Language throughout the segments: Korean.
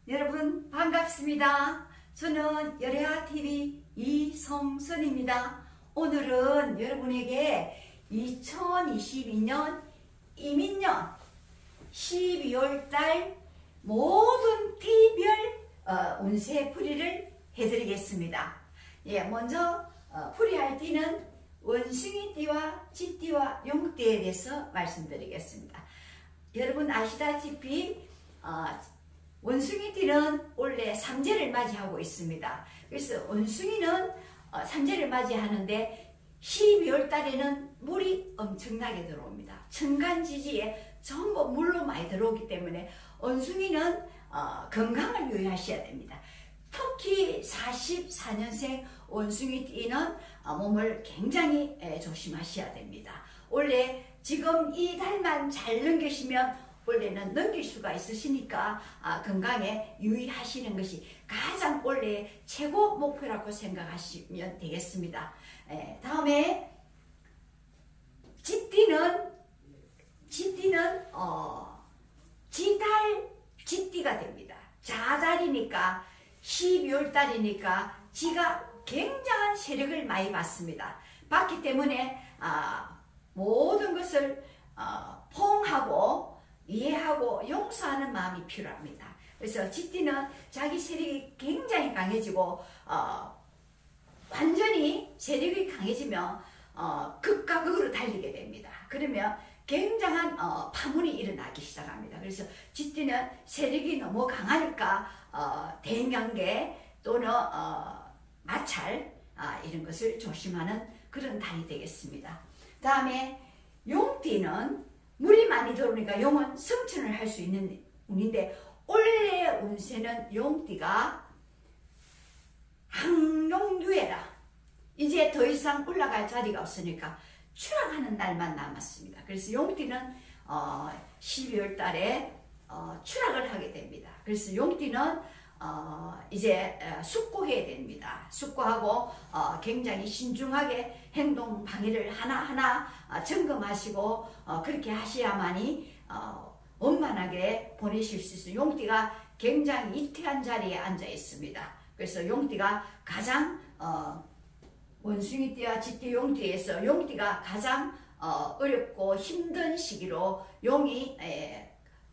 여러분 반갑습니다. 저는 여래아TV 이성선입니다. 오늘은 여러분에게 2022년 이민년 12월달 모든 T별 운세풀이를 해드리겠습니다. 먼저 풀이할 띠는 원숭이띠와 쥐띠와 용띠에 대해서 말씀드리겠습니다. 여러분 아시다시피 원숭이띠는 원래 삼재를 맞이하고 있습니다. 그래서 원숭이는 삼재를 맞이하는데 12월 달에는 물이 엄청나게 들어옵니다. 천간지지에 전부 물로 많이 들어오기 때문에 원숭이는 건강을 유의하셔야 됩니다. 특히 44년생 원숭이띠는 몸을 굉장히 조심하셔야 됩니다. 원래 지금 이 달만 잘 넘기시면 원래는 넘길 수가 있으시니까 건강에 유의하시는 것이 가장 원래 최고 목표라고 생각하시면 되겠습니다. 다음에 쥐띠는 쥐띠가 됩니다. 자달이니까 12월 달이니까 쥐가 굉장한 세력을 많이 받습니다. 받기 때문에 모든 것을 포옹하고 이해하고 용서하는 마음이 필요합니다. 그래서 쥐띠는 자기 세력이 굉장히 강해지고 완전히 세력이 강해지면 극과 극으로 달리게 됩니다. 그러면 굉장한 파문이 일어나기 시작합니다. 그래서 쥐띠는 세력이 너무 강하니까 대인관계 또는 마찰 이런 것을 조심하는 그런 달이 되겠습니다. 다음에 용띠는 물이 많이 들어오니까 용은 성천을 할 수 있는 운인데 올해 운세는 용띠가 항용유예라. 이제 더 이상 올라갈 자리가 없으니까 추락하는 날만 남았습니다. 그래서 용띠는 12월 달에 추락을 하게 됩니다. 그래서 용띠는 이제 숙고해야 됩니다. 숙고하고 굉장히 신중하게 행동 방해를 하나하나 점검하시고 그렇게 하셔야만이 원만하게 보내실 수 있어요. 용띠가 굉장히 이태한 자리에 앉아 있습니다. 그래서 용띠가 가장 원숭이띠와 쥐띠 용띠에서 용띠가 가장 어렵고 힘든 시기로 용이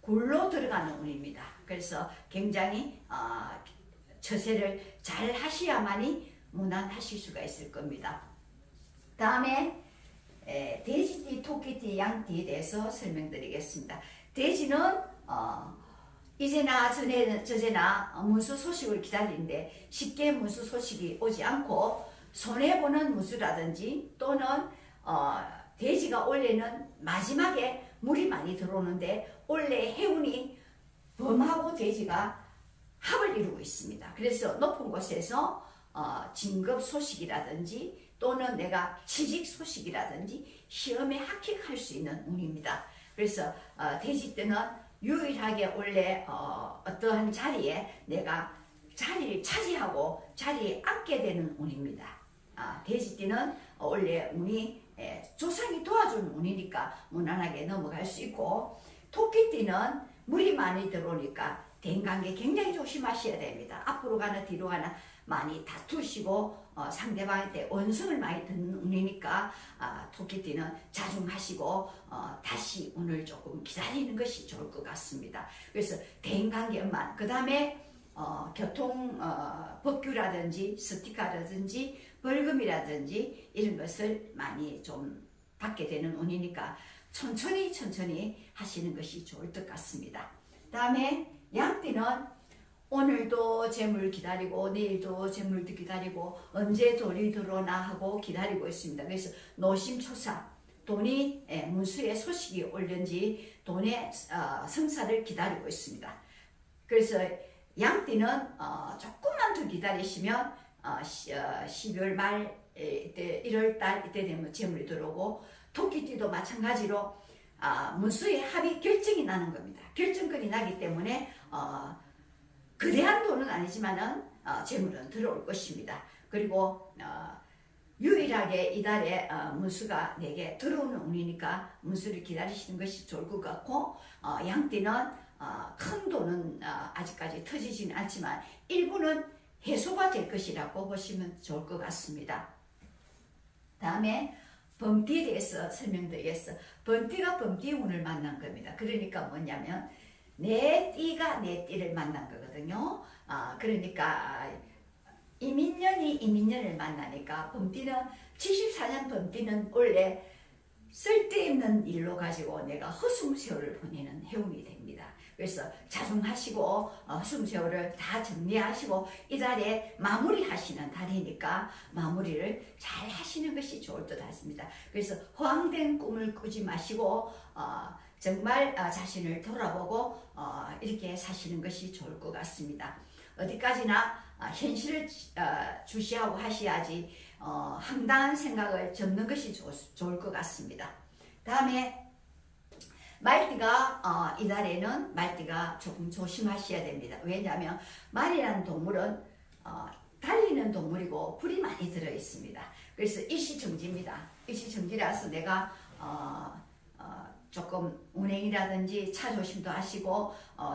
굴로 들어가는 운입니다. 그래서 굉장히 처세를 잘 하셔야만이 무난하실 수가 있을 겁니다. 다음에 돼지띠, 토끼띠, 양띠에 대해서 설명드리겠습니다. 돼지는 이제나 저제나 문수 소식을 기다리는데 쉽게 문수 소식이 오지 않고 손해보는 문수라든지 또는 돼지가 원래는 마지막에 물이 많이 들어오는데 원래 해운이 범하고 돼지가 합을 이루고 있습니다. 그래서 높은 곳에서 진급 소식이라든지 또는 내가 취직 소식이라든지 시험에 합격할 수 있는 운입니다. 그래서 돼지 때는 유일하게 원래 어떠한 자리에 내가 자리를 차지하고 자리에 앉게 되는 운입니다. 돼지띠는 원래 운이 조상이 도와주는 운이니까 무난하게 넘어갈 수 있고 토끼띠는 물이 많이 들어오니까 대인관계 굉장히 조심하셔야 됩니다. 앞으로 가나 뒤로 가나 많이 다투시고 상대방한테 원성을 많이 듣는 운이니까 토끼띠는 자중하시고 다시 운을 조금 기다리는 것이 좋을 것 같습니다. 그래서 대인관계만 그 다음에 교통 법규라든지 스티커라든지 벌금이라든지 이런 것을 많이 좀 받게 되는 운이니까 천천히 하시는 것이 좋을 것 같습니다. 다음에 양띠는 오늘도 재물 기다리고 내일도 재물도 기다리고 언제 돈이 들어오나 하고 기다리고 있습니다. 그래서 노심초사 돈이 문수에 소식이 올는지 돈의 성사를 기다리고 있습니다. 그래서 양띠는 조금만 더 기다리시면 12월 말 이때 1월 달 이때 되면 재물이 들어오고 토끼띠도 마찬가지로 문수의 합의 결정이 나는 겁니다. 결정권이 나기 때문에 거대한 돈은 아니지만은 재물은 들어올 것입니다. 그리고 유일하게 이달에 문수가 내게 들어오는 운이니까 문수를 기다리시는 것이 좋을 것 같고 양띠는 큰 돈은 아직까지 터지지는 않지만 일부는 해소가 될 것이라고 보시면 좋을 것 같습니다. 다음에 범띠에 대해서 설명드리겠어. 범띠가 범띠운을 만난 겁니다. 그러니까 뭐냐면 내 띠가 내 띠를 만난 거거든요. 그러니까 이민년이 이민년을 만나니까 범띠는 74년 범띠는 원래 쓸데없는 일로 가지고 내가 허송세월을 보내는 해운이 됩니다. 그래서 자중하시고 허송세월을 다 정리하시고 이 달에 마무리하시는 달이니까 마무리를 잘 하시는 것이 좋을 듯 같습니다. 그래서 허황된 꿈을 꾸지 마시고 정말 자신을 돌아보고 이렇게 사시는 것이 좋을 것 같습니다. 어디까지나 현실을 주시하고 하셔야지 황당한 생각을 접는 것이 좋을 것 같습니다. 다음에 말띠가 이달에는 말띠가 조금 조심하셔야 됩니다. 왜냐하면 말이라는 동물은 달리는 동물이고 불이 많이 들어 있습니다. 그래서 일시정지입니다. 일시정지라서 내가 조금 운행이라든지 차 조심도 하시고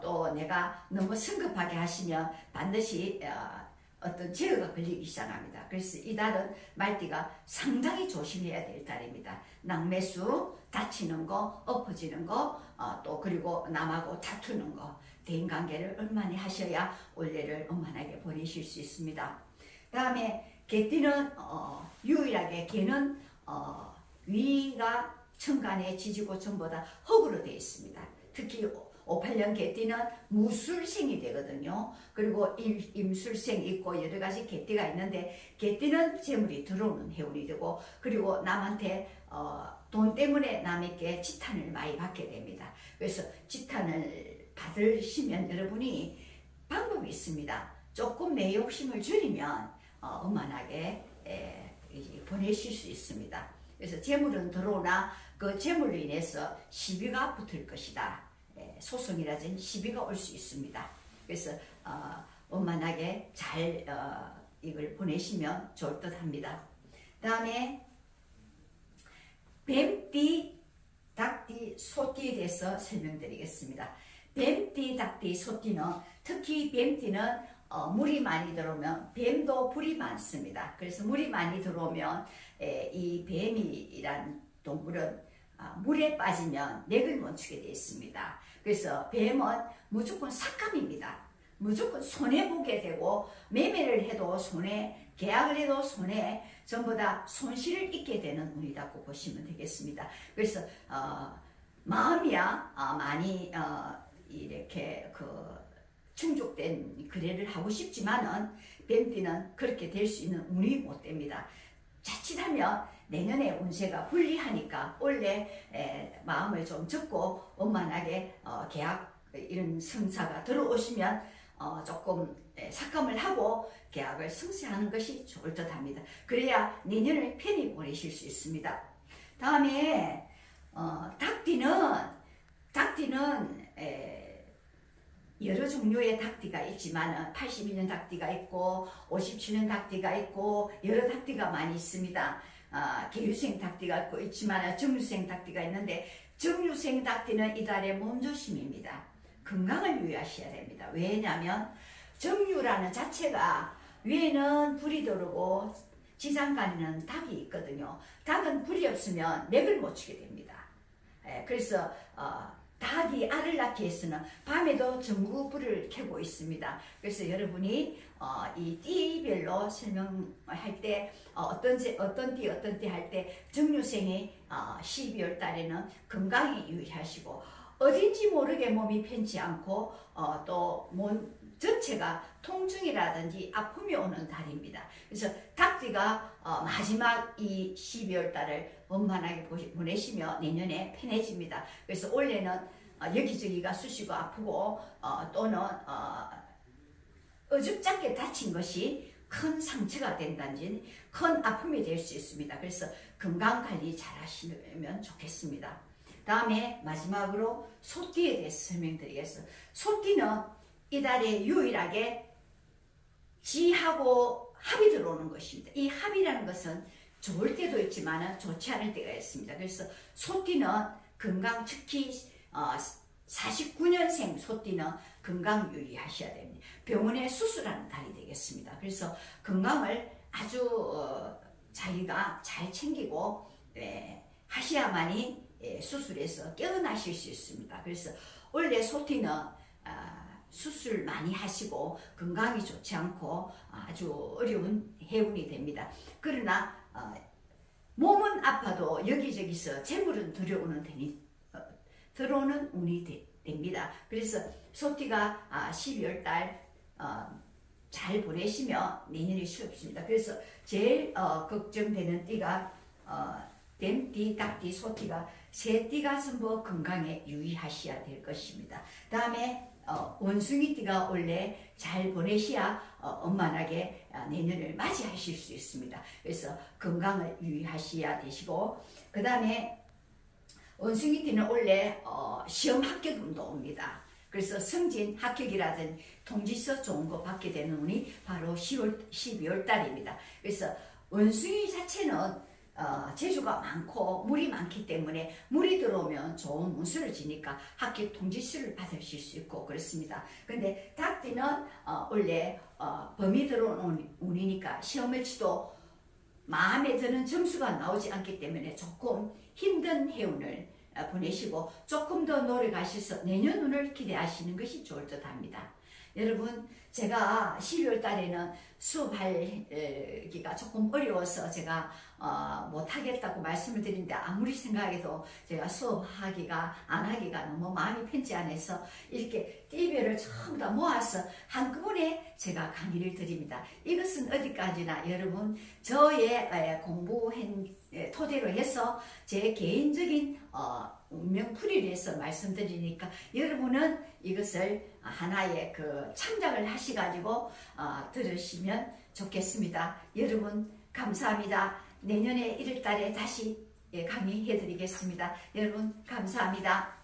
또 내가 너무 성급하게 하시면 반드시 어떤 제어가 걸리기 시작합니다. 그래서 이 달은 말띠가 상당히 조심해야 될 달입니다. 낭매수, 다치는 거, 엎어지는 거, 또 그리고 남하고 다투는 거, 대인관계를 얼마나 하셔야 올해를 원만하게 보내실 수 있습니다. 다음에 개띠는 유일하게 개는 위가 천간에 지지고 전보다 흙으로 되어 있습니다. 특히 58년 개띠는 무술생이 되거든요. 그리고 임술생이 있고 여러 가지 개띠가 있는데 개띠는 재물이 들어오는 해운이 되고 그리고 남한테 돈 때문에 남에게 지탄을 많이 받게 됩니다. 그래서 지탄을 받으시면 여러분이 방법이 있습니다. 조금 내 욕심을 줄이면 원만하게 보내실 수 있습니다. 그래서 재물은 들어오나 그 재물로 인해서 시비가 붙을 것이다. 소송이라든지 시비가 올 수 있습니다. 그래서 원만하게 잘 이걸 보내시면 좋을 듯 합니다. 다음에 뱀띠, 닭띠, 소띠에 대해서 설명드리겠습니다. 뱀띠, 닭띠, 소띠는 특히 뱀띠는 물이 많이 들어오면 뱀도 불이 많습니다. 그래서 물이 많이 들어오면 이 뱀이란 동물은 물에 빠지면 맥을 멈추게 되어 있습니다. 그래서 뱀은 무조건 삭감입니다. 무조건 손해보게 되고 매매를 해도 손해, 계약을 해도 손해, 전부 다 손실을 입게 되는 운이라고 보시면 되겠습니다. 그래서 마음이야 많이 이렇게 충족된 거래를 하고 싶지만은 뱀띠는 그렇게 될 수 있는 운이 못 됩니다. 자칫하면 내년에 운세가 불리하니까 올해 마음을 좀 접고 원만하게 계약 이런 성사가 들어오시면 조금 삭감을 하고 계약을 성사하는 것이 좋을 듯 합니다. 그래야 내년을 편히 보내실 수 있습니다. 다음에 닭띠는 여러 종류의 닭띠가 있지만 82년 닭띠가 있고 57년 닭띠가 있고 여러 닭띠가 많이 있습니다. 계유생 닭띠가 있지만 정유생 닭띠가 있는데 정유생 닭띠는 이달의 몸조심입니다. 건강을 유의하셔야 됩니다. 왜냐하면 정유라는 자체가 위에는 불이 들어오고 지장간에는 닭이 있거든요. 닭은 불이 없으면 맥을 못 추게 됩니다. 그래서 닭이 알을 낳기 위해서는 밤에도 전구불을 켜고 있습니다. 그래서 여러분이 이 띠별로 설명할 때 어떤 띠 할 때 정유생이 12월 달에는 건강히 유의하시고 어딘지 모르게 몸이 편치 않고 또 몸 전체가 통증이라든지 아픔이 오는 달입니다. 그래서 닭띠가 마지막 이 12월 달을 원만하게 보내시며 내년에 편해집니다. 그래서 올해는 여기저기가 쑤시고 아프고 또는 어줍잖게 다친 것이 큰 상처가 된다든지 큰 아픔이 될 수 있습니다. 그래서 건강관리 잘 하시면 좋겠습니다. 다음에 마지막으로 소띠에 대해서 설명드리겠습니다. 소띠는 이달에 유일하게 지하고 합이 들어오는 것입니다. 이 합이라는 것은 좋을 때도 있지만 좋지 않을 때가 있습니다. 그래서 소띠는 건강 특히 49년생 소띠는 건강 유의하셔야 됩니다. 병원에 수술하는 달이 되겠습니다. 그래서 건강을 아주 자기가 잘 챙기고 하셔야만이 수술에서 깨어나실 수 있습니다. 그래서 원래 소띠는 수술 많이 하시고 건강이 좋지 않고 아주 어려운 해운이 됩니다. 그러나 몸은 아파도 여기저기서 재물은 들어오는 운이 됩니다. 그래서 소띠가 12월달 잘 보내시면 내년이 쉽습니다. 그래서 제일 걱정되는 띠가 뱀띠, 닭띠, 소띠가 세 띠가 전부 건강에 유의하셔야 될 것입니다. 다음에 원숭이띠가 원래 잘 보내셔야 원만하게 내년을 맞이하실 수 있습니다. 그래서 건강을 유의하셔야 되시고, 그 다음에 원숭이띠는 원래 시험 합격운도 옵니다. 그래서 승진, 합격이라든지 통지서 좋은 거 받게 되는 운이 바로 12월 달입니다. 그래서 원숭이 자체는 재주가 많고 물이 많기 때문에 물이 들어오면 좋은 운수를 지니까 합격 통지서를 받으실 수 있고 그렇습니다. 근데 닭띠는 원래 범이 들어오는 운이니까 시험을 치도 마음에 드는 점수가 나오지 않기 때문에 조금 힘든 해운을 보내시고 조금 더 노력하셔서 내년 운을 기대하시는 것이 좋을 듯 합니다. 여러분, 제가 12월 달에는 수업하기가 조금 어려워서 제가 못하겠다고 말씀을 드리는데, 아무리 생각해도 제가 수업하기가 안 하기가 너무 마음이 편치 않아서 이렇게 띠별을 전부 다 모아서 한꺼번에 제가 강의를 드립니다. 이것은 어디까지나 여러분 저의 공부한 토대로 해서 제 개인적인 운명풀이를 해서 말씀드리니까 여러분은 이것을 하나의 창작을 하셔가지고 들으시면 좋겠습니다. 여러분 감사합니다. 내년에 1월 달에 다시 강의해 드리겠습니다. 여러분 감사합니다.